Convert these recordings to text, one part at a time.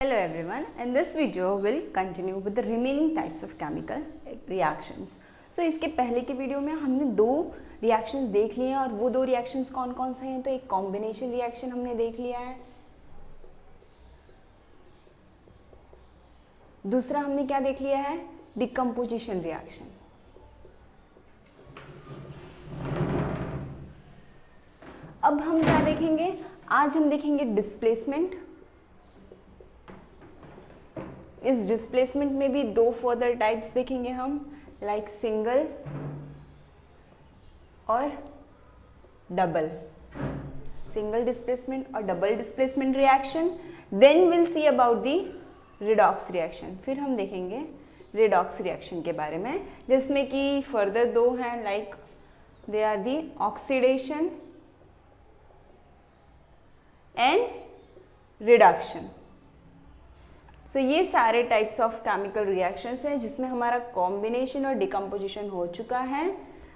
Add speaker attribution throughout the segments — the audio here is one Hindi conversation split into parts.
Speaker 1: Hello everyone, in this video we'll continue with the remaining types of chemical reactions. So इसके पहले की वीडियो में हमने दो रिएक्शंस देख लिए हैं और वो दो रिएक्शंस कौन कौन से हैं। तो एक कॉम्बिनेशन रिएक्शन हमने देख लिया है, दूसरा हमने क्या देख लिया है, डिकम्पोजिशन रिएक्शन। अब हम क्या देखेंगे, आज हम देखेंगे डिस्प्लेसमेंट। इस डिस्प्लेसमेंट में भी दो फर्दर टाइप्स देखेंगे हम, लाइक सिंगल और डबल, सिंगल डिस्प्लेसमेंट और double displacement reaction. Then will see about the redox reaction, फिर हम देखेंगे रिडॉक्स रिएक्शन के बारे में, जिसमें कि फर्दर दो हैं, like they are the oxidation and reduction. So ये सारे टाइप्स ऑफ केमिकल रिएक्शंस हैं जिसमें हमारा कॉम्बिनेशन और डिकम्पोजिशन हो चुका है।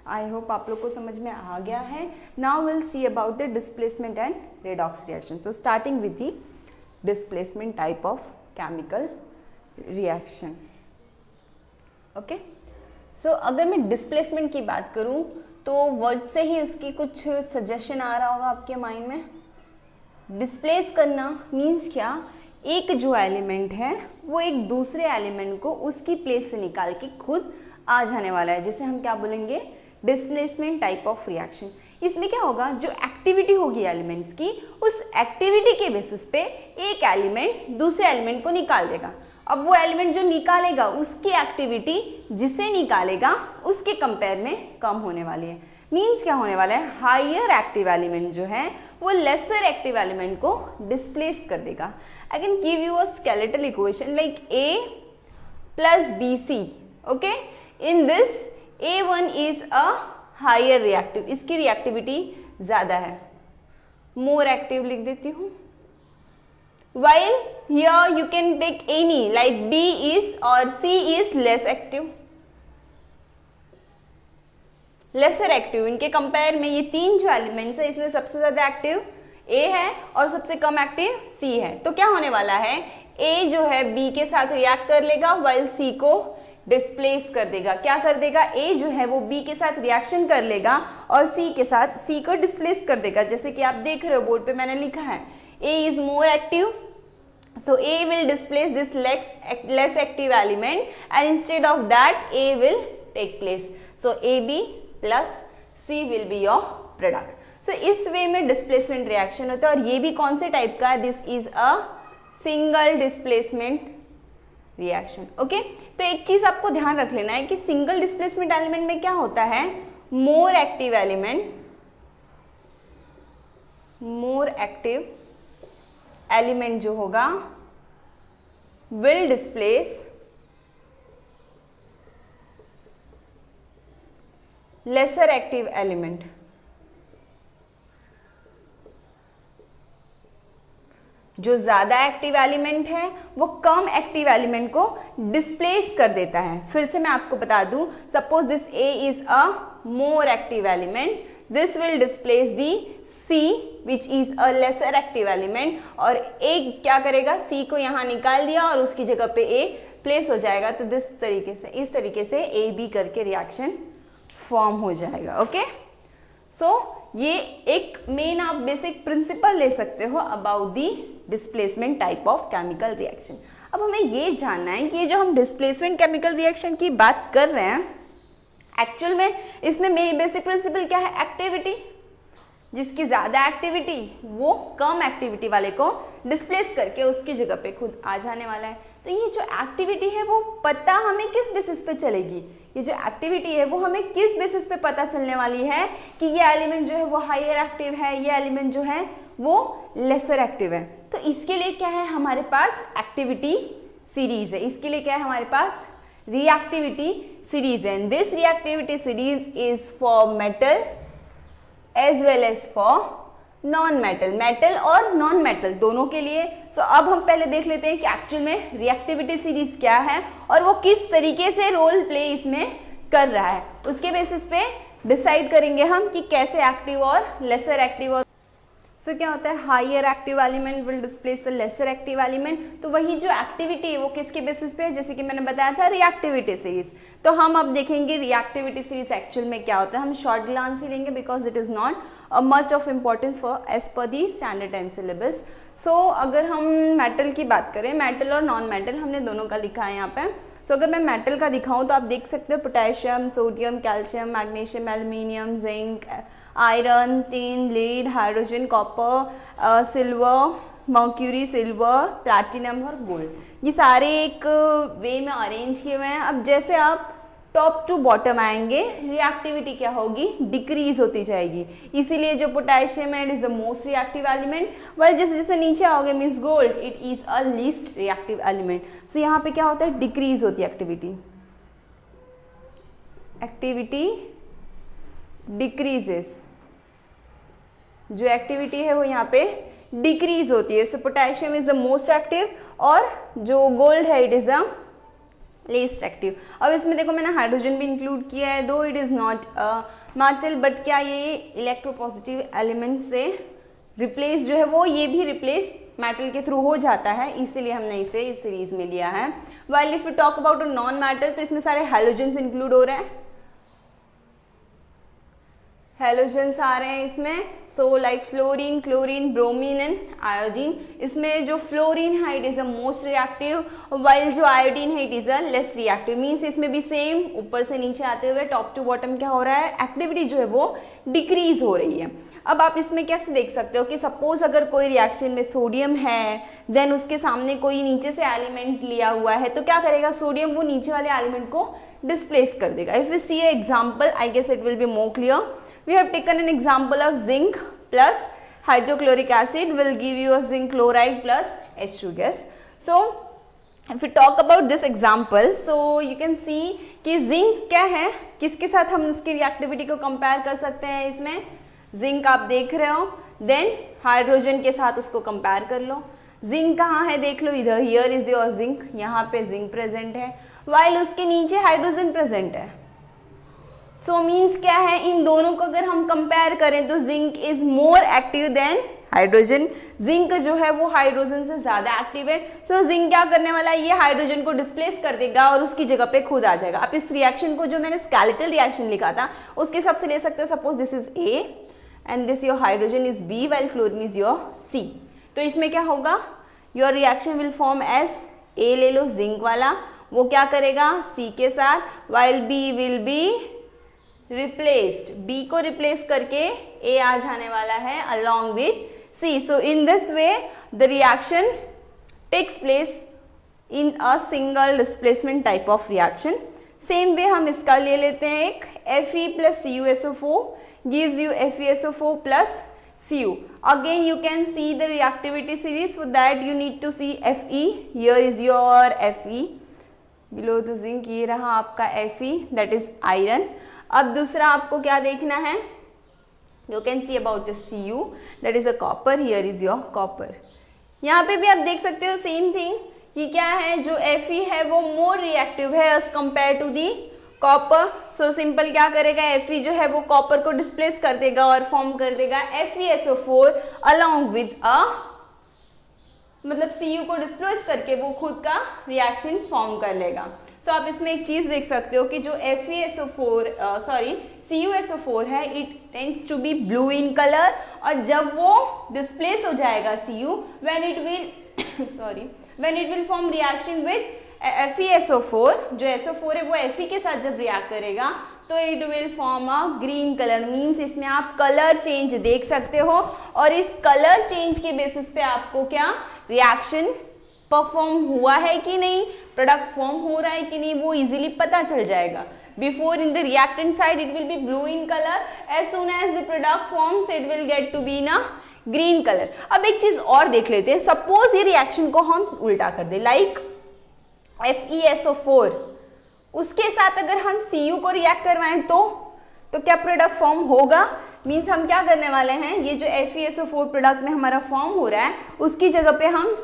Speaker 1: आई होप आप लोग को समझ में आ गया है। Now will see about the displacement and redox reaction. So starting with the displacement type of chemical reaction. Okay, so अगर मैं डिस्प्लेसमेंट की बात करूं तो वर्ड से ही उसकी कुछ सजेशन आ रहा होगा आपके माइंड में। डिस्प्लेस करना मीन्स क्या, एक जो एलिमेंट है वो एक दूसरे एलिमेंट को उसकी प्लेस से निकाल के खुद आ जाने वाला है, जिसे हम क्या बोलेंगे, डिस्प्लेसमेंट टाइप ऑफ रिएक्शन। इसमें क्या होगा, जो एक्टिविटी होगी एलिमेंट्स की, उस एक्टिविटी के बेसिस पे एक एलिमेंट दूसरे एलिमेंट को निकाल देगा। अब वो एलिमेंट जो निकालेगा उसकी एक्टिविटी जिसे निकालेगा उसके कंपेयर में कम होने वाली है। मीन्स क्या होने वाला है, हायर एक्टिव एलिमेंट जो है वो लेसर एक्टिव एलिमेंट को डिस्प्लेस कर देगा। I can give you a skeletal equation like A plus BC। Okay, in this A1 is a higher reactive, इसकी रिएक्टिविटी ज्यादा है, मोर एक्टिव लिख देती हूँ। while here you can take any like B is or C is less active, lesser active. इनके कंपेयर में ये तीन जो एलिमेंट्स है इसमें सबसे ज्यादा एक्टिव A है और सबसे कम एक्टिव C है। तो क्या होने वाला है, A जो है B के साथ रिएक्ट कर लेगा while C को डिस्प्लेस कर देगा। क्या कर देगा, A जो है वो B के साथ रिएक्शन कर लेगा और C के साथ C को डिस्प्लेस कर देगा। जैसे कि आप देख रहे हो बोर्ड पे मैंने लिखा है A is more active, so A will displace this less active element and instead of that A will take place. So AB plus C will be your product. So इस वे में डिस्प्लेसमेंट रिएक्शन होता है और ये भी कौन से टाइप का है, this is a single displacement reaction. Okay, तो एक चीज आपको ध्यान रख लेना है कि सिंगल डिस्प्लेसमेंट एलिमेंट में क्या होता है, मोर एक्टिव एलिमेंट जो होगा will displace lesser active element. जो ज्यादा एक्टिव एलिमेंट है वो कम एक्टिव एलिमेंट को डिस्प्लेस कर देता है। फिर से मैं आपको बता दूं, suppose this A is a more active element, this will displace the C which is a lesser active element, और A क्या करेगा, C को यहां निकाल दिया और उसकी जगह पे A प्लेस हो जाएगा। तो इस तरीके से A B करके रिएक्शन फॉर्म हो जाएगा। ओके, सो ये एक मेन आप बेसिक प्रिंसिपल ले सकते हो about the displacement type of chemical reaction. अब हमें ये जानना है कि ये जो हम डिस्प्लेसमेंट केमिकल रिएक्शन की बात कर रहे हैं, एक्चुअल में इसमें मेन बेसिक प्रिंसिपल क्या है, एक्टिविटी। जिसकी ज्यादा एक्टिविटी वो कम एक्टिविटी वाले को डिस्प्लेस करके उसकी जगह पे खुद आ जाने वाला है। तो ये जो एक्टिविटी है वो पता हमें किस बेसिस पे चलेगी, ये जो एक्टिविटी है वो हमें किस बेसिस पे पता चलने वाली है कि ये एलिमेंट जो है वो हायर एक्टिव है, ये एलिमेंट जो है वो लेसर एक्टिव है। तो इसके लिए क्या है, हमारे पास एक्टिविटी सीरीज है। इसके लिए क्या है, हमारे पास रिएक्टिविटी सीरीज है। And this reactivity series is for metal as well as for non metal, metal और नॉन मेटल दोनों के लिए। सो अब हम पहले देख लेते हैं कि एक्चुअल में रिएक्टिविटी सीरीज क्या है और वो किस तरीके से रोल प्ले इसमें कर रहा है। उसके बेसिस पे डिसाइड करेंगे हम कि कैसे एक्टिव और लेसर एक्टिव और सो क्या होता है, higher active element will displace a lesser active element. तो वही जो एक्टिविटी है वो किसके बेसिस पे है, जैसे कि मैंने बताया था रिएक्टिविटी सीरीज। तो हम अब देखेंगे रिएक्टिविटी सीरीज एक्चुअल में क्या होता है। हम शॉर्ट ग्लांस ही लेंगे because it is not much of importance for as per the standard 10 syllabus. सो अगर हम मेटल की बात करें, मेटल और नॉन मेटल हमने दोनों का लिखा है यहाँ पे। सो अगर मैं मेटल का दिखाऊँ तो आप देख सकते हो potassium, sodium, calcium, magnesium, aluminium, zinc, iron, tin, lead, hydrogen, copper, silver, mercury, silver, platinum और गोल्ड। ये सारे एक वे में अरेंज किए हुए हैं। अब जैसे आप टॉप टू बॉटम आएंगे रिएक्टिविटी क्या होगी, डिक्रीज होती जाएगी। इसीलिए जो पोटेशियम है it is the most reactive element, while जैसे जैसे नीचे आओगे means gold it is a least reactive element. So यहाँ पे क्या होता है, डिक्रीज होती है एक्टिविटी डिक्रीजेस, जो एक्टिविटी है वो यहाँ पे डिक्रीज होती है। So potassium is the most active और जो गोल्ड है it is the least active. अब इसमें देखो मैंने हाइड्रोजन भी इंक्लूड किया है, दो it is not metal, but क्या ये इलेक्ट्रोपॉजिटिव एलिमेंट से रिप्लेस जो है वो ये भी रिप्लेस मेटल के थ्रू हो जाता है, इसीलिए हमने इसे इस सीरीज में लिया है। While if you talk about a non metal तो इसमें सारे हैलोजेंस इंक्लूड हो रहे हैं, हैलोजेंस आ रहे हैं इसमें। So like fluorine, chlorine, bromine and iodine. इसमें जो फ्लोरीन है it is a most reactive, while जो आयोडीन है it is a less reactive. Means इसमें भी सेम ऊपर से नीचे आते हुए टॉप टू बॉटम क्या हो रहा है, एक्टिविटी जो है वो डिक्रीज हो रही है। अब आप इसमें कैसे देख सकते हो कि सपोज अगर कोई रिएक्शन में सोडियम है देन उसके सामने कोई नीचे से एलिमेंट लिया हुआ है तो क्या करेगा, सोडियम वो नीचे वाले एलिमेंट को डिस्प्लेस कर देगा। If you see a example I guess it will be more clear. We have taken an example of zinc plus hydrochloric acid will give you a zinc chloride plus H2 gas. So if we talk about this example, so you can see कि zinc क्या है, किसके साथ हम उसकी रिएक्टिविटी को कंपेयर कर सकते हैं। इसमें zinc आप देख रहे हो, देन हाइड्रोजन के साथ उसको कंपेयर कर लो। zinc कहाँ है देख लो, इधर हियर इज योर zinc, यहाँ पे zinc प्रेजेंट है, वाइल उसके नीचे हाइड्रोजन प्रेजेंट है। सो मीन्स क्या है, इन दोनों को अगर हम कंपेयर करें तो zinc is more active than hydrogen. Zinc जो है वो हाइड्रोजन से ज्यादा एक्टिव है। सो जिंक क्या करने वाला है, ये हाइड्रोजन को डिस्प्लेस कर देगा और उसकी जगह पे खुद आ जाएगा। आप इस रिएक्शन को जो मैंने स्केलेटल रिएक्शन लिखा था उसके हिसाब से ले सकते हो। Suppose this is A and this your hydrogen is B while chlorine is your C. तो इसमें क्या होगा, your reaction will form as A ले लो जिंक वाला, वो क्या करेगा सी के साथ, while B will be replaced, B को रिप्लेस करके ए आ जाने वाला है along with C. So in this way the reaction takes place in a single displacement type of reaction. Same way हम इसका ले लेते हैं एक Fe plus CuSO4 gives you FeSO4 plus Cu. Again you can see the reactivity series, for that you need to see Fe. Here is your Fe, below the zinc ये रहा आपका Fe, that is iron. अब दूसरा आपको क्या देखना है, you can see about the Cu, that is a copper, here is your copper. यहाँ पे भी आप देख सकते हो सेम थिंग कि क्या है, जो Fe है वो मोर रिएक्टिव है as compare to the copper. So simple क्या करेगा, Fe जो है वो कॉपर को डिस्प्लेस कर देगा और फॉर्म कर देगा FeSO4 अलॉन्ग विद अ, मतलब Cu को डिस्प्लेस करके वो खुद का रिएक्शन फॉर्म कर लेगा। सो आप इसमें एक चीज देख सकते हो कि जो CuSO4 है it tends to be blue in colour, और जब वो डिस्प्लेस हो जाएगा Cu when it will form reaction with FeSO4, जो SO4 है वो Fe के साथ जब रिएक्ट करेगा तो it will form a green colour. Means इसमें आप कलर चेंज देख सकते हो, और इस कलर चेंज के बेसिस पे आपको क्या रिएक्शन परफॉर्म हुआ है कि नहीं, प्रोडक्ट फॉर्म हो रहा है कि नहीं, वो इजीली पता चल जाएगा। Before in the reactant side it will be blue in colour, as soon as the product forms it will get to be in a green colour. अब एक चीज और देख लेते हैं, सपोज ये रिएक्शन को हम उल्टा कर दे, लाइक FeSO4 उसके साथ अगर हम Cu को रिएक्ट करवाएं तो क्या प्रोडक्ट फॉर्म होगा। मीन्स हम क्या करने वाले हैं, ये जो FeSO4 प्रोडक्ट में हमारा फॉर्म हो रहा है उसकी जगह पे हम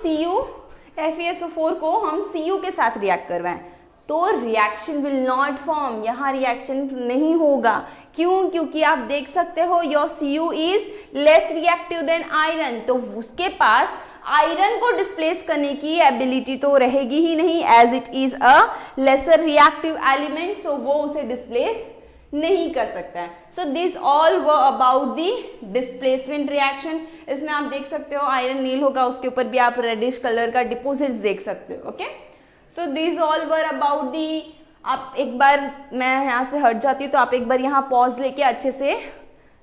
Speaker 1: FeSO4 को हम Cu के साथ रिएक्ट करवाएं तो रिएक्शन विल नॉट फॉर्म, यहाँ रिएक्शन नहीं होगा। क्यों? क्योंकि आप देख सकते हो your Cu is less reactive than iron, तो उसके पास आयरन को डिस्प्लेस करने की एबिलिटी तो रहेगी ही नहीं, as it is a lesser reactive element, so वो उसे डिस्प्लेस नहीं कर सकता है। So this all were about the displacement reaction. इसमें आप देख सकते हो आयरन नील होगा, उसके ऊपर भी आप रेडिश कलर का डिपोजिट्स देख सकते हो। Okay, so this all were about दी, आप एक बार, मैं यहाँ से हट जाती हूँ तो आप एक बार यहाँ पॉज लेके अच्छे से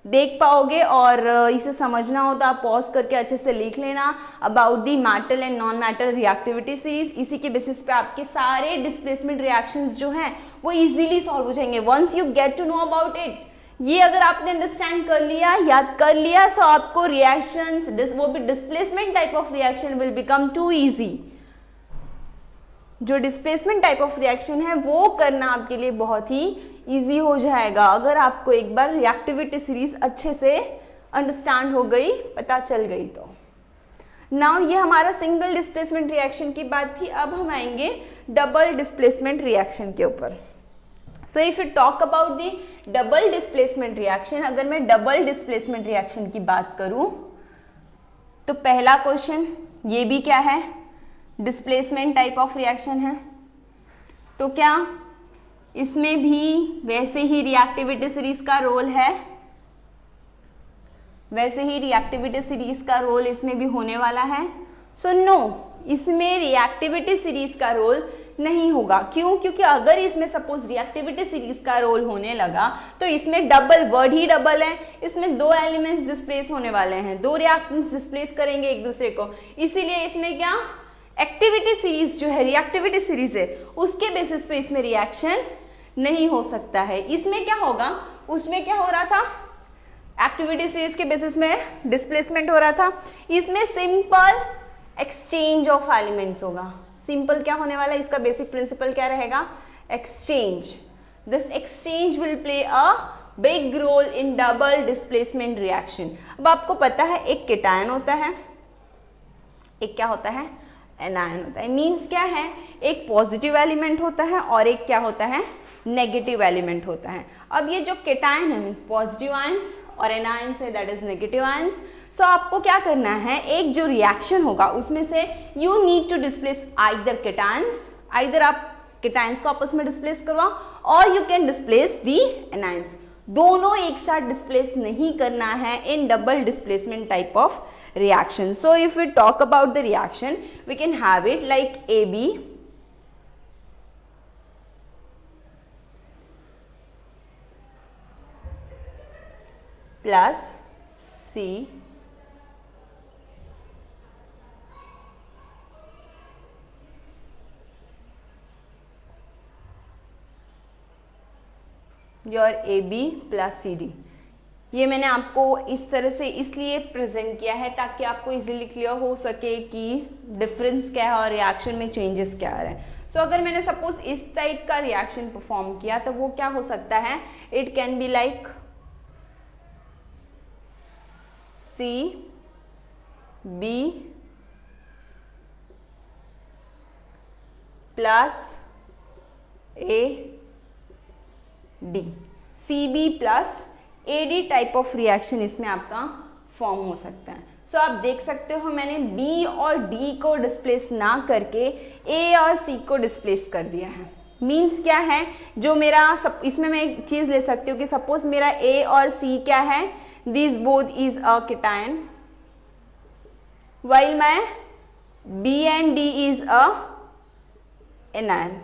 Speaker 1: देख पाओगे, और इसे समझना हो तो आप पॉज करके अच्छे से लिख लेना about the metal and non metal reactivity series. इसी के बेसिस पे आपके सारे डिस्प्लेसमेंट रिएक्शंस जो हैं वो इजीली सॉल्व हो जाएंगे once you get to know about it. ये अगर आपने अंडरस्टैंड कर लिया, याद कर लिया, सो आपको रिएक्शंस, वो भी displacement type of reaction will become too easy. जो डिस्प्लेसमेंट टाइप ऑफ रिएक्शन है वो करना आपके लिए बहुत ही इजी हो जाएगा अगर आपको एक बार रिएक्टिविटी सीरीज अच्छे से अंडरस्टैंड हो गई, पता चल गई तो। नाउ ये हमारा सिंगल डिस्प्लेसमेंट रिएक्शन की बात थी, अब हम आएंगे डबल डिस्प्लेसमेंट रिएक्शन के ऊपर। सो if you talk about the double displacement reaction, अगर मैं डबल डिस्प्लेसमेंट रिएक्शन की बात करूं तो पहला क्वेश्चन ये भी क्या है, डिस्प्लेसमेंट टाइप ऑफ रिएक्शन है, तो क्या इसमें भी वैसे ही रिएक्टिविटी सीरीज का रोल है, वैसे ही रिएक्टिविटी सीरीज का रोल इसमें भी होने वाला है? सो नो, इसमें रिएक्टिविटी सीरीज का रोल नहीं होगा। क्यों? क्योंकि अगर इसमें सपोज रिएक्टिविटी सीरीज का रोल होने लगा तो इसमें डबल, वर्ड ही डबल है, इसमें दो एलिमेंट्स डिस्प्लेस होने वाले हैं, दो रिएक्टेंट्स डिस्प्लेस करेंगे एक दूसरे को, इसीलिए इसमें क्या एक्टिविटी सीरीज जो है, रिएक्टिविटी सीरीज है, उसके बेसिस पे इसमें रिएक्शन नहीं हो सकता है। इसमें क्या होगा, उसमें क्या हो रहा था, एक्टिविटी सीरीज के बेसिस में डिस्प्लेसमेंट हो रहा था, इसमें सिंपल एक्सचेंज ऑफ एलिमेंट्स होगा। सिंपल क्या होने वाला है, इसका बेसिक प्रिंसिपल क्या रहेगा, exchange. This exchange will play a big role in double displacement reaction. अब आपको पता है एक केटायन होता है, एक क्या होता है, एनायन होता है। मीन्स क्या है, एक पॉजिटिव एलिमेंट होता है और एक क्या होता है, नेगेटिव एलिमेंट होता है। अब ये जो केटायन है मीन्स पॉजिटिव आयंस और एनायंस है दैट इज नेगेटिव आयंस। सो आपको क्या करना है, एक जो रिएक्शन होगा उसमें से you need to displace either cations, either आप केटायंस को आपस में डिस्प्लेस करवाओ और you can displace the anions. दोनों एक साथ डिस्प्लेस नहीं करना है in double displacement type of reaction. So if we talk about the reaction, we can have it like AB plus C your AB plus CD। ये मैंने आपको इस तरह से इसलिए प्रेजेंट किया है ताकि आपको इजीली क्लियर हो सके कि डिफरेंस क्या है और रिएक्शन में चेंजेस क्या आ रहे हैं। सो अगर मैंने सपोज इस टाइप का रिएक्शन परफॉर्म किया तो वो क्या हो सकता है, it can be like CB plus AD, CB plus AD type of reaction इसमें आपका फॉर्म हो सकता है। सो आप देख सकते हो मैंने B और D को डिस्प्लेस ना करके A और C को डिस्प्लेस कर दिया है। मीन्स क्या है, जो मेरा इसमें मैं एक चीज़ ले सकती हूँ कि सपोज मेरा A और C क्या है, this both is a cation, while my B and D is a anion.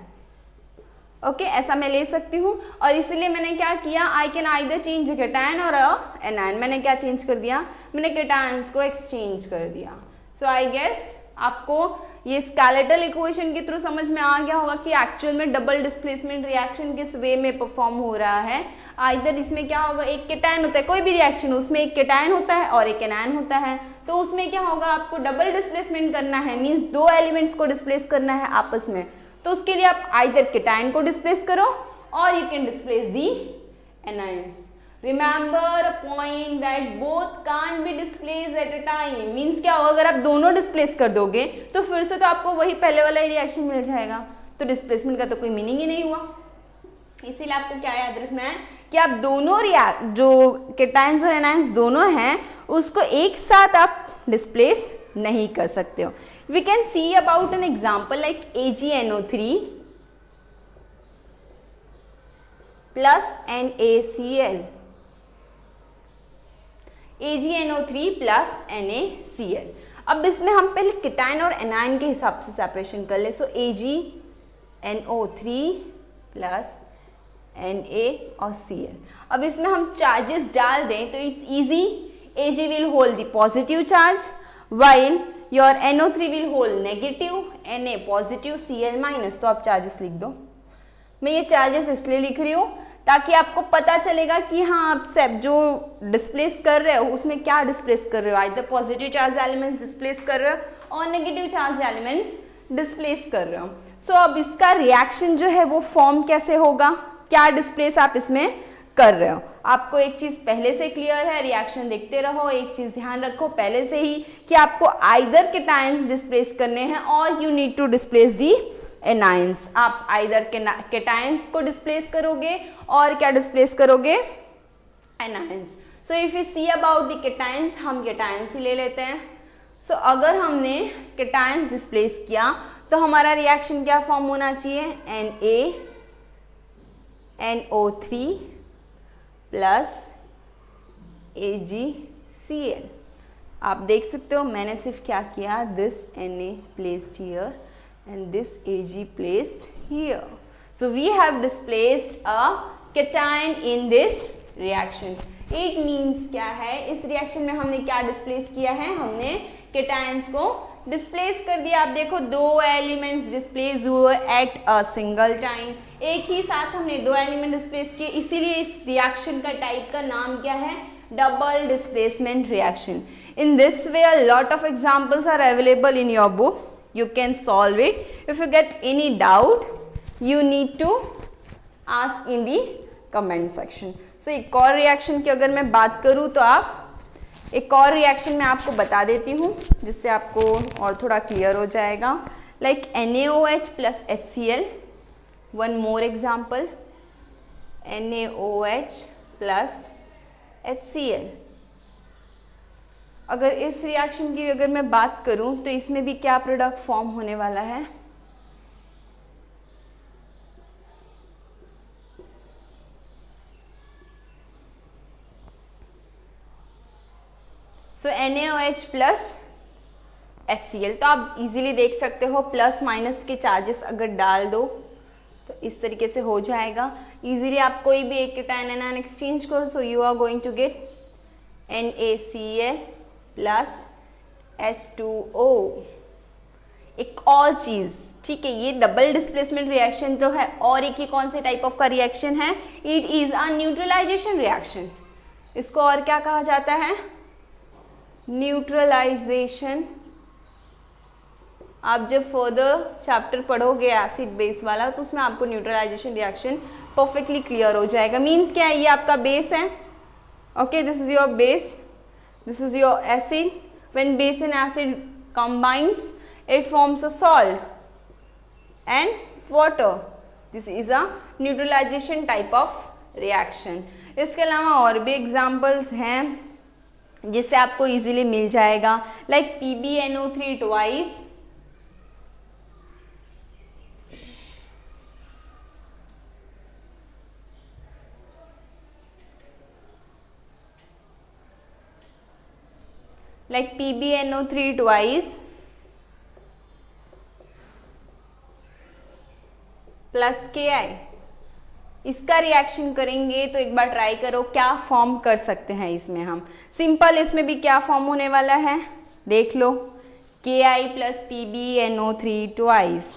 Speaker 1: Okay, ऐसा मैं ले सकती हूँ और इसीलिए मैंने क्या किया, I can either change cation और एनायन। मैंने क्या चेंज कर दिया, मैंने केटायंस को एक्सचेंज कर दिया। सो आई गेस आपको ये स्केलेटल इक्वेशन के थ्रू समझ में आ गया होगा कि एक्चुअल में डबल डिस्प्लेसमेंट रिएक्शन किस वे में परफॉर्म हो रहा है। आइदर इसमें क्या होगा, एक केटायन होता है, कोई भी रिएक्शन उसमें एक केटायन होता है और एक एनायन होता है, तो उसमें क्या होगा, आपको डबल डिस्प्लेसमेंट करना है, मीन्स दो एलिमेंट्स को डिस्प्लेस करना है आपस में। तो उसके लिए आप आइदर केटायन को डिस्प्लेस करो और you can displace the anions. Remember a point that both can't be displace at a time. Means क्या होगा, अगर आप दोनों डिस्प्लेस कर दोगे तो फिर से तो आपको वही पहले वाला ही रिएक्शन मिल जाएगा, तो डिस्प्लेसमेंट का तो कोई मीनिंग ही नहीं हुआ। इसीलिए आपको क्या याद रखना है कि आप दोनों जो केटाइंस और एनाइंस दोनों हैं उसको एक साथ आप डिस्प्लेस नहीं कर सकते हो। We can see about an example like AgNO3 plus NaCl, AgNO3 plus NaCl। अब इसमें हम पहले केटाइन और एनाइन के हिसाब से सेपरेशन कर ले। सो AgNO3 प्लस Na और Cl। अब इसमें हम चार्जेस डाल दें तो it's easy, Ag will hold the positive charge while your NO3 will hold negative, Na positive, Cl minus। तो आप चार्जेस लिख दो। मैं ये चार्जेस इसलिए लिख रही हूँ ताकि आपको पता चलेगा कि हाँ आप सब जो डिस्प्लेस कर रहे हो उसमें क्या डिस्प्लेस कर रहे हो, either positive charge elements displace कर रहे हो और नेगेटिव चार्ज एलिमेंट्स डिस्प्लेस कर रहे हो। सो अब इसका रिएक्शन जो है वो फॉर्म कैसे होगा, क्या डिस्प्लेस आप इसमें कर रहे हो। आपको एक चीज पहले से क्लियर है, रिएक्शन देखते रहो। एक चीज ध्यान रखो पहले से ही कि आपको आइदर केटाइंस डिस्प्लेस करने हैं और you need to displace the anions. आप आइदर केटाइंस को डिस्प्लेस करोगे और क्या डिस्प्लेस करोगे, anions. So if you see about the cations, हम केटाइंस ही ले लेते हैं। सो अगर हमने केटाइंस डिस्प्लेस किया तो हमारा रिएक्शन क्या फॉर्म होना चाहिए, NaNO3 प्लस AgCl। आप देख सकते हो मैंने सिर्फ क्या किया, this Na placed here and this Ag placed here. So we have displaced a cation in this reaction. It means क्या है, इस रिएक्शन में हमने क्या डिस्प्लेस किया है, हमने केटाइंस को डिस्प्लेस कर दिया। आप देखो दो एलिमेंट्स डिस्प्लेस हुए एट अ सिंगल टाइम, एक ही साथ हमने दो एलिमेंट डिस्प्लेस किए, इसीलिए इस रिएक्शन का टाइप का नाम क्या है, double displacement reaction. In this way a lot of examples are available in your book. You can solve it. If you get any doubt, you need to ask in the comment section. So एक और रिएक्शन की अगर मैं बात करूँ तो आप एक और रिएक्शन मैं आपको बता देती हूँ जिससे आपको और थोड़ा क्लियर हो जाएगा। Like NaOH plus HCl, one more example, NaOH plus HCl। अगर इस रिएक्शन की अगर मैं बात करूं तो इसमें भी क्या प्रोडक्ट फॉर्म होने वाला है, सो NaOH प्लस HCl। तो आप इजीली देख सकते हो प्लस माइनस के चार्जेस अगर डाल दो तो इस तरीके से हो जाएगा। इजीली आप कोई भी एक केटायन एनायन एक्सचेंज करो, so you are going to get NaCl plus H2O। एक और चीज, ठीक है, ये डबल डिस्प्लेसमेंट रिएक्शन तो है और एक ही कौन से टाइप ऑफ का रिएक्शन है, it is a neutralisation reaction. इसको और क्या कहा जाता है, न्यूट्रलाइजेशन। आप जब फर्दर चैप्टर पढ़ोगे एसिड बेस वाला तो उसमें आपको न्यूट्रलाइजेशन रिएक्शन परफेक्टली क्लियर हो जाएगा। मीन्स क्या है, ये आपका बेस है, okay, this is your base, this is your acid. When base and acid combines, it forms a salt and water. This is a neutralization type of reaction. इसके अलावा और भी एग्जाम्पल्स हैं जिससे आपको इजीली मिल जाएगा, like PbNO3 twice like PbNO3 twice plus Ki। इसका रिएक्शन करेंगे तो एक बार ट्राई करो क्या फॉर्म कर सकते हैं इसमें हम। सिंपल, इसमें भी क्या फॉर्म होने वाला है देख लो, Ki plus PbNO3 twice,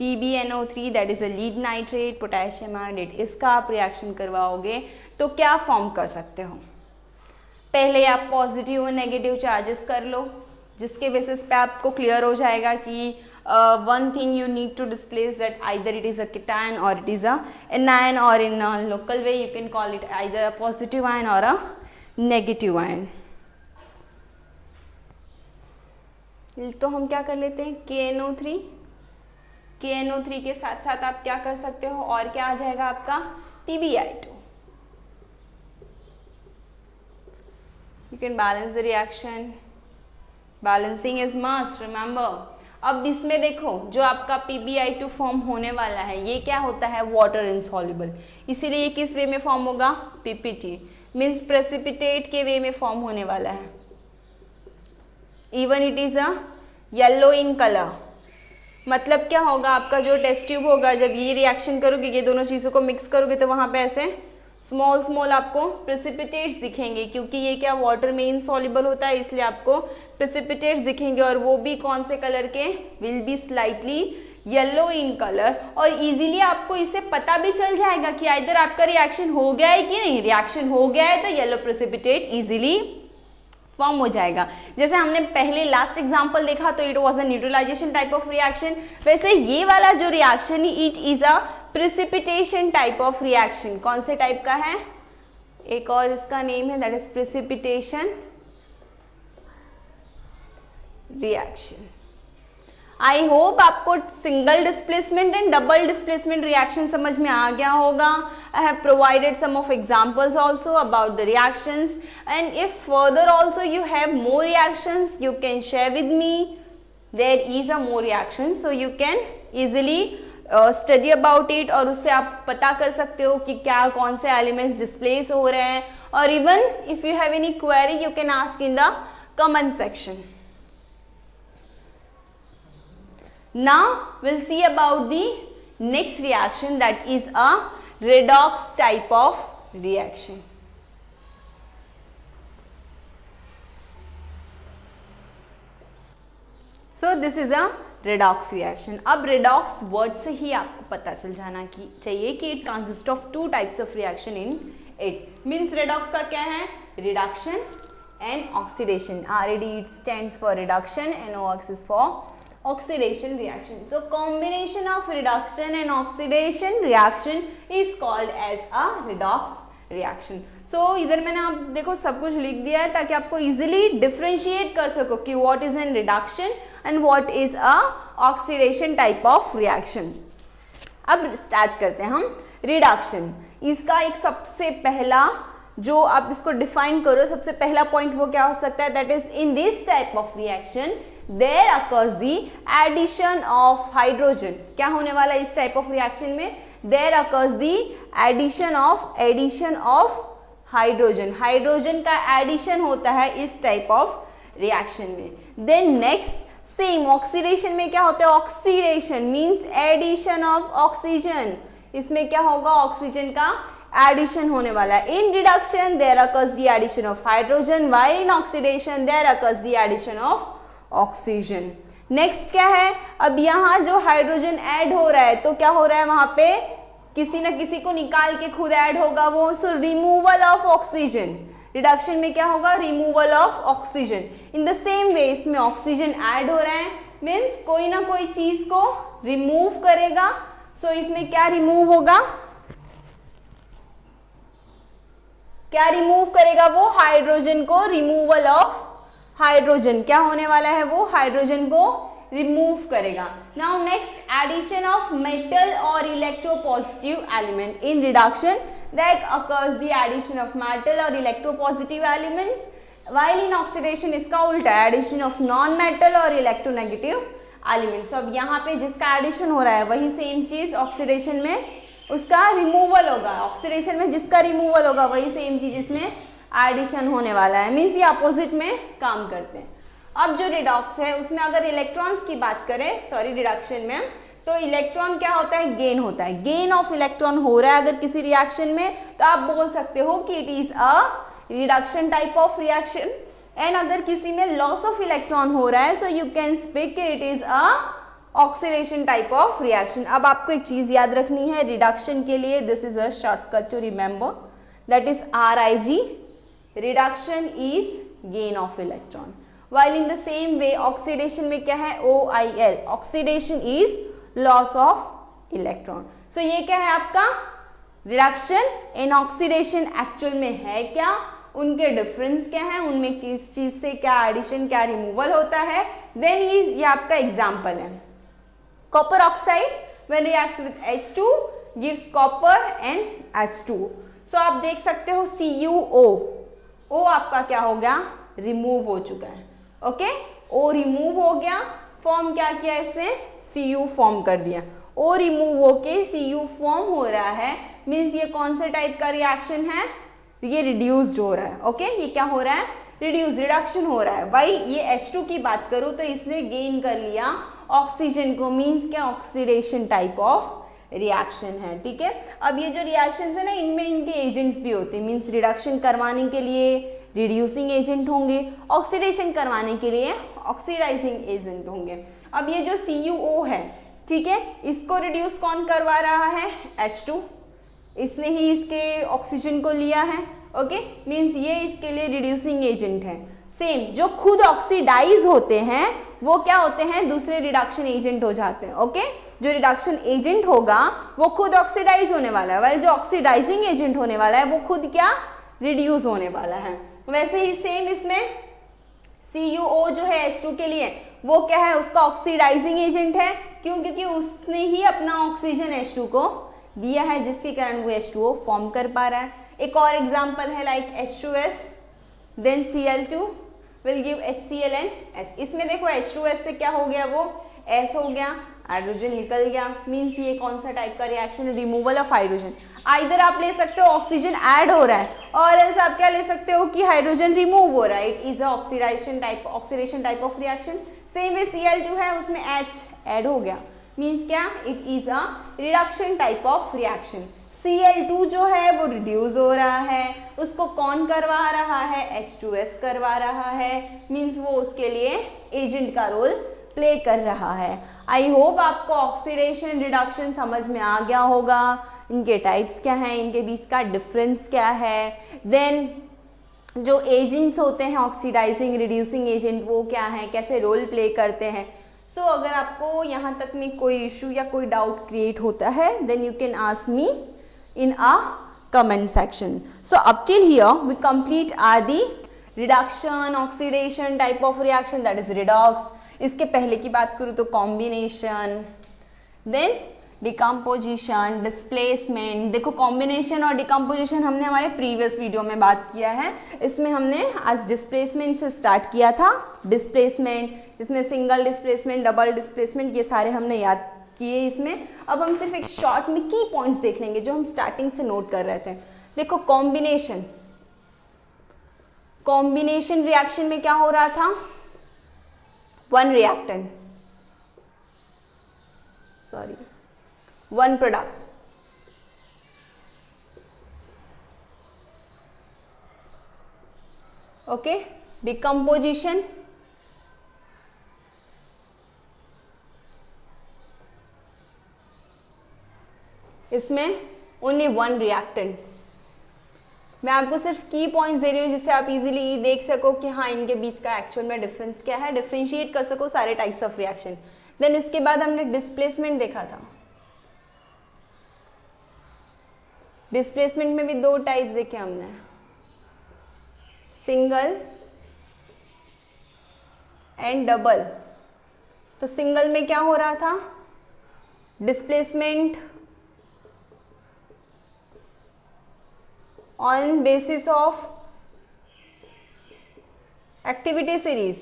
Speaker 1: PbNO3 that is a lead nitrate, potassium iodate, इसका आप रिएक्शन करवाओगे तो क्या फॉर्म कर सकते हो। पहले आप पॉजिटिव और नेगेटिव चार्जेस कर लो जिसके बेसिस पे आपको क्लियर हो जाएगा कि one thing you need to displace that either it is a cation or it is a anion, or in a local way you can call it either a positive ion or a negative ion। तो हम क्या कर लेते हैं, KNO3 के साथ साथ आप क्या कर सकते हो और क्या आ जाएगा आपका PbI2। you can balance the reaction. Balancing is must, remember. अब इसमें देखो जो आपका PbI2 फॉर्म होने वाला है ये क्या होता है, वाटर इनसॉल्युबल, इसीलिए ये किस वे में फॉर्म होगा, PPT मीन्स प्रेसिपिटेट के वे में फॉर्म होने वाला है. Even it is a yellow in colour. मतलब क्या होगा, आपका जो टेस्ट ट्यूब होगा जब ये रिएक्शन करोगे, ये दोनों चीज़ों को मिक्स करोगे तो वहाँ पे ऐसे स्मॉल स्मॉल आपको प्रेसिपिटेट्स दिखेंगे, क्योंकि ये क्या वाटर में इनसॉल्युबल होता है, इसलिए आपको प्रेसिपिटेट्स दिखेंगे. और वो भी कौन से कलर के, will be slightly yellow in colour. और इजीली आपको इससे पता भी चल जाएगा कि इधर आपका रिएक्शन हो गया है कि नहीं. रिएक्शन हो गया है तो येलो प्रेसिपिटेट इजीली फॉर्म हो जाएगा. जैसे हमने पहले लास्ट एग्जांपल देखा तो it was a neutralisation type of reaction. वैसे ये वाला जो रिएक्शन है it is a precipitation type of reaction. कौन से टाइप का है, एक और इसका नेम है, that is precipitation reaction. I hope आपको single displacement and double displacement reaction समझ में आ गया होगा. I have provided some of examples also about the reactions, and if further also you have more reactions you can share with me. There is a more reaction so you can easily study about it, और उससे आप पता कर सकते हो कि क्या कौन से एलिमेंट्स डिस्प्लेस हो रहे हैं. और even if you have any query you can ask in the comment section. Now we'll see about the next reaction, that is a redox type of reaction. So this is a redox reaction. अब redox word से ही आपको पता चल जाना कि चाहिए कि it consists of two types of reaction in it. Means redox का क्या है, reduction and oxidation. RAD stands for reduction and OX is for oxidation reaction. So combination of reduction and oxidation reaction is called as a redox reaction. So इधर मैंने आप देखो सब कुछ लिख दिया है ताकि आपको easily differentiate कर सको कि what is an reduction and what is a oxidation type of reaction. अब स्टार्ट करते हैं हम reduction. इसका एक सबसे पहला जो आप इसको डिफाइन करो, सबसे पहला पॉइंट वो क्या हो सकता है, that is in this type of reaction there occurs the addition of hydrogen. क्या होने वाला है इस टाइप ऑफ रिएक्शन में, there occurs the addition of hydrogen. Hydrogen का एडिशन होता है इस टाइप ऑफ रिएक्शन में. देन नेक्स्ट सेम ऑक्सीडेशन में क्या होता है, oxidation means addition of oxygen. इसमें क्या होगा, ऑक्सीजन का एडिशन होने वाला है. In reduction there occurs the addition of hydrogen, while in oxidation there occurs the addition of oxygen. Next क्या है, अब यहाँ जो हाइड्रोजन ऐड हो रहा है तो क्या हो रहा है, वहां पे किसी ना किसी को निकाल के खुद ऐड होगा वो. सो रिमूवल ऑफ ऑक्सीजन. रिडक्शन में क्या होगा, removal of oxygen. In the same way इसमें ऑक्सीजन ऐड हो रहा है मीन्स कोई ना कोई चीज को रिमूव करेगा. सो इसमें क्या रिमूव होगा, क्या रिमूव करेगा वो, हाइड्रोजन को. रिमूवल ऑफ हाइड्रोजन क्या होने वाला है, वो हाइड्रोजन को रिमूव करेगा. Now next addition of metal और electropositive element. In reduction that occurs the addition of metal और electropositive elements, while in oxidation इसका उल्टा है, एडिशन ऑफ नॉन मेटल और इलेक्ट्रोनेगेटिव एलिमेंट्स. अब यहाँ पे जिसका एडिशन हो रहा है वही सेम चीज ऑक्सीडेशन में उसका रिमूवल होगा. ऑक्सीडेशन में जिसका रिमूवल होगा वही सेम चीज इसमें एडिशन होने वाला है. मीन्स ये अपोजिट में काम करते हैं. अब जो रिडॉक्स है उसमें अगर इलेक्ट्रॉन्स की बात करें, सॉरी रिडक्शन में, तो इलेक्ट्रॉन क्या होता है, गेन होता है. गेन ऑफ इलेक्ट्रॉन हो रहा है अगर किसी रिएक्शन में तो आप बोल सकते हो कि it is a reduction type of reaction. And अगर किसी में लॉस ऑफ इलेक्ट्रॉन हो रहा है सो you can speak it is a oxidation type of reaction. अब आपको एक चीज याद रखनी है रिडक्शन के लिए, this is a shortcut to remember, that is RIG. Reduction is gain of electron, while in the same way oxidation में क्या है, OIL. Oxidation is loss of electron. So ये क्या है आपका रिडक्शन एंड ऑक्सीडेशन एक्चुअल में है क्या, उनके डिफरेंस क्या है, उनमें किस चीज से क्या एडिशन क्या रिमूवल होता है. देन ये आपका एग्जाम्पल है copper oxide when reacts with H2 gives copper and H2. सो आप देख सकते हो CuO O आपका क्या हो गया, रिमूव हो चुका है। ओके, O रिमूव हो गया, फॉर्म क्या किया इसने, Cu फॉर्म कर दिया। O रिमूव होके Cu फॉर्म हो रहा है, मीन्स ये कौन से टाइप का रिएक्शन है, ये रिड्यूस्ड हो रहा है। ओके, ये क्या हो रहा है, रिड्यूस, रिडक्शन हो रहा है। भाई ये H2 की बात करूँ तो इसने गेन कर लिया ऑक्सीजन को, मीन्स क्या, ऑक्सीडेशन टाइप ऑफ रिएक्शन है। ठीक है, अब ये जो रिएक्शंस है ना, इनमें इनके एजेंट्स भी होते हैं, मीन्स रिडक्शन करवाने के लिए रिड्यूसिंग एजेंट होंगे, ऑक्सीडेशन करवाने के लिए ऑक्सीडाइजिंग एजेंट होंगे। अब ये जो CuO है, ठीक है, इसको रिड्यूस कौन करवा रहा है, H2, इसने ही इसके ऑक्सीजन को लिया है। ओके, मीन्स ये इसके लिए रिड्यूसिंग एजेंट है। सेम जो खुद ऑक्सीडाइज होते हैं वो क्या होते हैं, दूसरे रिडक्शन एजेंट हो जाते हैं। ओके, जो रिडक्शन एजेंट होगा वो खुद ऑक्सीडाइज होने वाला है, वाइल जो ऑक्सीडाइजिंग एजेंट होने वाला है वो खुद क्या, रिड्यूस होने वाला है। वैसे ही सेम इसमें CuO जो है H2 के लिए वो क्या है, उसका ऑक्सीडाइजिंग एजेंट है। क्यों, क्योंकि उसने ही अपना ऑक्सीजन H2 को दिया है, जिसके कारण वो H2O फॉर्म कर पा रहा है। एक और एग्जांपल है like H2S then Cl2 will give HCl and S। इसमें देखो H2S से क्या हो गया, वो S हो गया, हाइड्रोजन निकल गया, मीन्स ये कौन सा टाइप का रिएक्शन है, रिमूवल ऑफ हाइड्रोजन। आइदर आप ले सकते हो ऑक्सीजन ऐड हो रहा है, और एल्स आप क्या ले सकते हो कि हाइड्रोजन रिमूव हो रहा है, it is oxidation type of reaction. Same way Cl2 है, उसमें H ऐड हो गया, मीन्स क्या, it is a reduction type of reaction. Cl2 जो है वो रिड्यूस हो रहा है, उसको कौन करवा रहा है, H2S करवा रहा है, मीन्स वो उसके लिए एजेंट का रोल प्ले कर रहा है। आई होप आपको ऑक्सीडेशन रिडक्शन समझ में आ गया होगा, इनके टाइप्स क्या हैं, इनके बीच का डिफरेंस क्या है, देन जो एजेंट्स होते हैं ऑक्सीडाइजिंग रिड्यूसिंग एजेंट वो क्या है, कैसे रोल प्ले करते हैं। सो अगर आपको यहाँ तक में कोई इशू या कोई डाउट क्रिएट होता है then you can ask me in a comment section. So up till here we complete are the reduction, oxidation type of reaction, that is redox. इसके पहले की बात करूँ तो combination, then decomposition, displacement। देखो combination और decomposition हमने हमारे previous वीडियो में बात किया है, इसमें हमने आज displacement से start किया था, displacement जिसमें single displacement, double displacement ये सारे हमने याद किए इसमें। अब हम सिर्फ एक शॉर्ट में की पॉइंट्स देख लेंगे जो हम स्टार्टिंग से नोट कर रहे थे। देखो कॉम्बिनेशन रिएक्शन में क्या हो रहा था, वन प्रोडक्ट। ओके, डिकम्पोजिशन इसमें ओनली वन रिएक्टेंट। मैं आपको सिर्फ की पॉइंट्स दे रही हूँ जिससे आप इजीली देख सको कि हाँ इनके बीच का एक्चुअल में डिफरेंस क्या है, डिफरेंशिएट कर सको सारे टाइप्स ऑफ रिएक्शन। देन इसके बाद हमने डिस्प्लेसमेंट देखा था। डिस्प्लेसमेंट में भी दो टाइप्स देखे हमने, सिंगल एंड डबल। तो सिंगल में क्या हो रहा था, displacement on basis of activity series,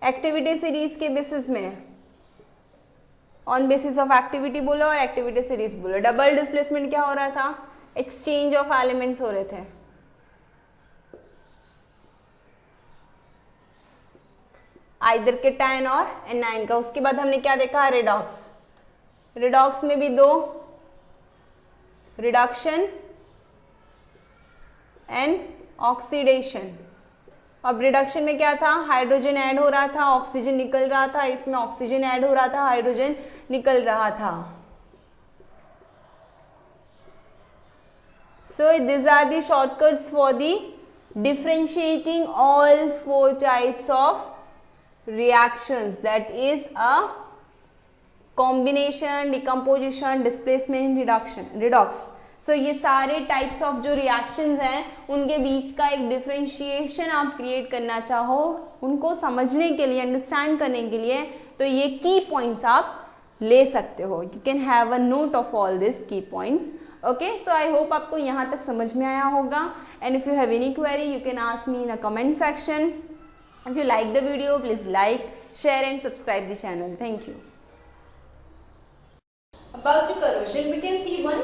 Speaker 1: activity series के बेसिस में, ऑन बेसिस ऑफ एक्टिविटी बोलो और एक्टिविटी सीरीज बोलो। डबल डिस्प्लेसमेंट क्या हो रहा था, एक्सचेंज ऑफ एलिमेंट्स हो रहे थे। आइदर केटायन और एनायन का। उसके बाद हमने क्या देखा, रेडॉक्स। रेडॉक्स में भी दो, रिडक्शन एंड ऑक्सीडेशन। अब रिडक्शन में क्या था, हाइड्रोजन ऐड हो रहा था, ऑक्सीजन निकल रहा था। इसमें ऑक्सीजन ऐड हो रहा था, हाइड्रोजन निकल रहा था। So these are the shortcuts for the differentiating all four types of reactions, that is a combination, decomposition, displacement, reduction, redox. So ये सारे टाइप्स ऑफ जो रिएक्शंस हैं उनके बीच का एक डिफरेंशिएशन आप क्रिएट करना चाहो, उनको समझने के लिए, अंडरस्टैंड करने के लिए, तो ये की पॉइंट्स आप ले सकते हो। You can have a note of all this key points. Okay, so I hope आपको यहाँ तक समझ में आया होगा, and if you have any query you can ask me in a comment section. If you like the video please like, share and subscribe the channel. Thank you. About corrosion we can see one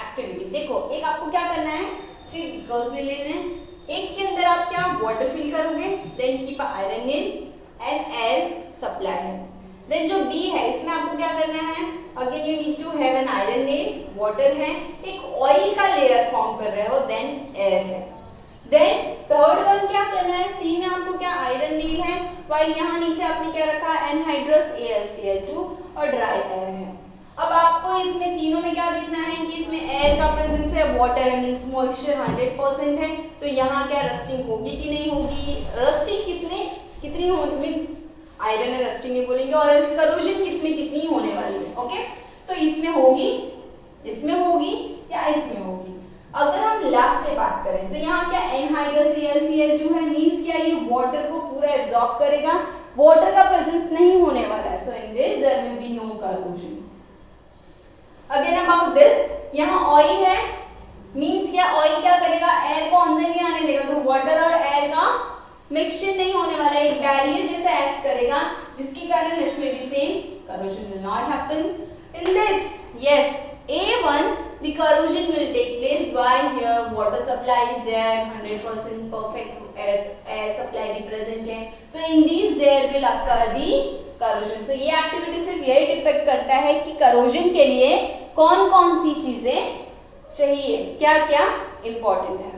Speaker 1: activity. देखो, एक आपको क्या करना है, 3 beakers ले लेने हैं. एक के अंदर आप क्या वाटर फिल करोगे, then keep iron nail and air supply है. देन जो B है इसमें आपको क्या करना है, again you need to have an iron nail, water है, एक ऑयल का लेयर फॉर्म कर रहे हो, देन एयर है. देन थर्ड वन क्या करना है, C में आपको क्या आयरन नेल है, वाइल यहाँ नीचे आपने क्या रखा है एनहाइड्रस AlCl2 और ड्राई एयर है. अब आपको इसमें तीनों में क्या देखना है कि इसमें एयर का प्रेजेंस है, वाटर है, मींस मॉइस्चर 100% है, तो यहाँ क्या रस्टिंग होगी कि नहीं होगी. रस्टिंग किसमें कितनी हो, मींस आयरन है, रस्टिंग में बोलेंगे, और एल्स करोजन किसमें कितनी होने वाली है. ओके, सो इसमें होगी, इसमें होगी या इसमें होगी. अगर हम लास्ट से बात करें तो यहाँ क्या एनहाइड्रस AlCl2 है, मींस क्या ये वाटर को पूरा एब्जॉर्ब करेगा, वाटर का प्रेजेंस नहीं होने वाला है. So in this there will be no corrosion. Again about this, यहाँ ऑयल है, मींस क्या ऑयल क्या करेगा, एयर को अंदर नहीं आने देगा, तो वाटर और एयर का मिक्सचर नहीं होने वाला है, एक बैरियर जैसा एक्ट करेगा, जिसके कारण इसमें भी same corrosion will not happen. In this, yes, A1 the corrosion will take place by here water supply is there, 100% perfect air supply भी present है, so in these there will occur the corrosion. so ये एक्टिविटी सिर्फ यही डिपेक्ट करता है कि corrosion के लिए कौन कौन सी चीजें चाहिए, क्या क्या इंपॉर्टेंट है.